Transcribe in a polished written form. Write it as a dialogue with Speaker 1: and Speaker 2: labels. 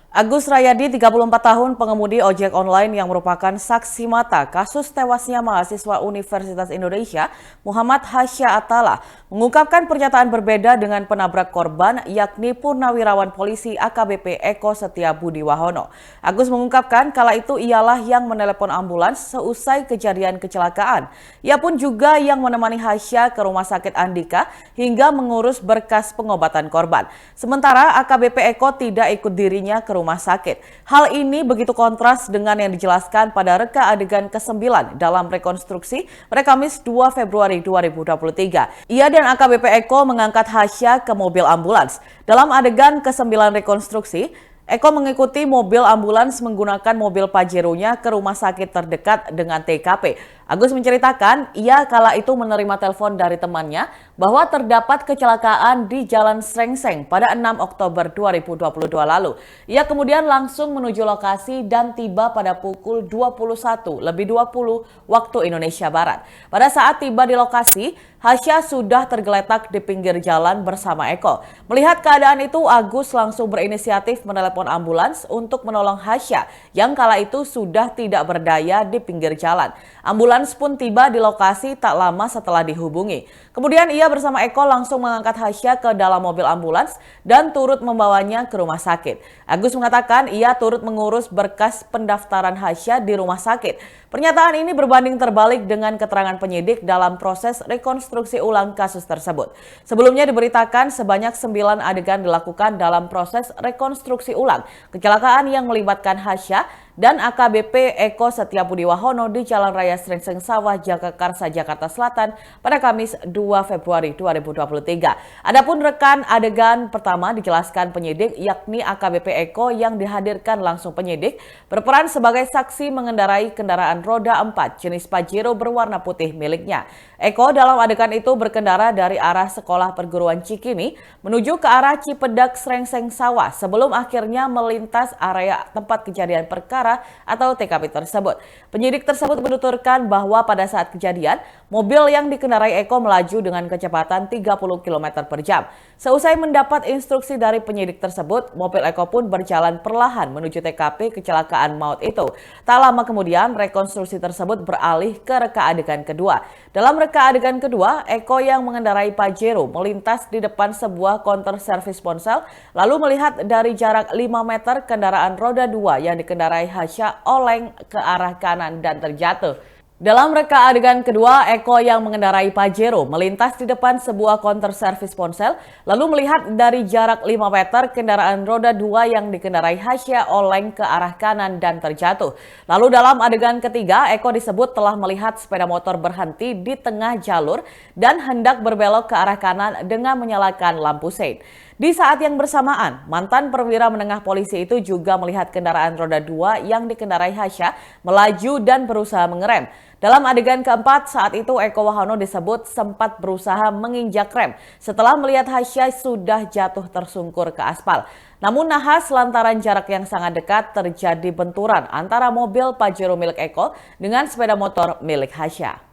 Speaker 1: Agus Rayadi, 34 tahun, pengemudi ojek online yang merupakan saksi mata kasus tewasnya mahasiswa Universitas Indonesia, Muhammad Hasya Attallah, mengungkapkan pernyataan berbeda dengan penabrak korban, yakni Purnawirawan Polisi AKBP Eko Setia Budi Wahono. Agus mengungkapkan kala itu ialah yang menelepon ambulans seusai kejadian kecelakaan. Ia pun juga yang menemani Hasya ke Rumah Sakit Andika hingga mengurus berkas pengobatan korban. Sementara AKBP Eko tidak ikut dirinya ke rumah sakit. Hal ini begitu kontras dengan yang dijelaskan pada reka adegan ke-9 dalam rekonstruksi pada Kamis 2 Februari 2023. Ia dan AKBP Eko mengangkat Hasya ke mobil ambulans. Dalam adegan ke-9 rekonstruksi, Eko mengikuti mobil ambulans menggunakan mobil Pajero-nya ke rumah sakit terdekat dengan TKP. Agus menceritakan ia kala itu menerima telepon dari temannya bahwa terdapat kecelakaan di Jalan Srengseng pada 6 Oktober 2022 lalu. Ia kemudian langsung menuju lokasi dan tiba pada pukul 21.20 waktu Indonesia Barat. Pada saat tiba di lokasi, Hasya sudah tergeletak di pinggir jalan bersama Eko. Melihat keadaan itu, Agus langsung berinisiatif menelepon ambulans untuk menolong Hasya yang kala itu sudah tidak berdaya di pinggir jalan. Ambulans pun tiba di lokasi tak lama setelah dihubungi. Kemudian ia bersama Eko langsung mengangkat Hasya ke dalam mobil ambulans dan turut membawanya ke rumah sakit. Agus mengatakan ia turut mengurus berkas pendaftaran Hasya di rumah sakit. Pernyataan ini berbanding terbalik dengan keterangan penyidik dalam proses rekonstruksi ulang kasus tersebut. Sebelumnya diberitakan sebanyak 9 adegan dilakukan dalam proses rekonstruksi ulang kecelakaan yang melibatkan Hasya dan AKBP Eko Setia Budi Wahono di Jalan Raya Srengseng Sawah, Jagakarsa, Jakarta Selatan pada Kamis 2 Februari 2023. Adapun rekan adegan pertama dijelaskan penyidik yakni AKBP Eko yang dihadirkan langsung penyidik berperan sebagai saksi mengendarai kendaraan roda 4 jenis Pajero berwarna putih miliknya. Eko dalam adegan itu berkendara dari arah Sekolah Perguruan Cikini menuju ke arah Cipedak Srengseng Sawah sebelum akhirnya melintas area tempat kejadian perkara atau TKP tersebut. Penyidik tersebut menuturkan bahwa pada saat kejadian, mobil yang dikendarai Eko melaju dengan kecepatan 30 km per jam. Seusai mendapat instruksi dari penyidik tersebut, mobil Eko pun berjalan perlahan menuju TKP kecelakaan maut itu. Tak lama kemudian, rekonstruksi tersebut beralih ke reka adegan kedua. Dalam reka adegan kedua, Eko yang mengendarai Pajero melintas di depan sebuah konter servis ponsel, lalu melihat dari jarak 5 meter kendaraan roda 2 yang dikendarai Hasya oleng ke arah kanan dan terjatuh. Dalam reka adegan kedua, Eko yang mengendarai Pajero melintas di depan sebuah konter servis ponsel, lalu melihat dari jarak 5 meter kendaraan roda 2 yang dikendarai Hasya oleng ke arah kanan dan terjatuh. Lalu dalam adegan ketiga, Eko disebut telah melihat sepeda motor berhenti di tengah jalur dan hendak berbelok ke arah kanan dengan menyalakan lampu sein. Di saat yang bersamaan, mantan perwira menengah polisi itu juga melihat kendaraan roda 2 yang dikendarai Hasya melaju dan berusaha mengerem. Dalam adegan keempat, saat itu Eko Wahono disebut sempat berusaha menginjak rem setelah melihat Hasya sudah jatuh tersungkur ke aspal. Namun nahas lantaran jarak yang sangat dekat terjadi benturan antara mobil Pajero milik Eko dengan sepeda motor milik Hasya.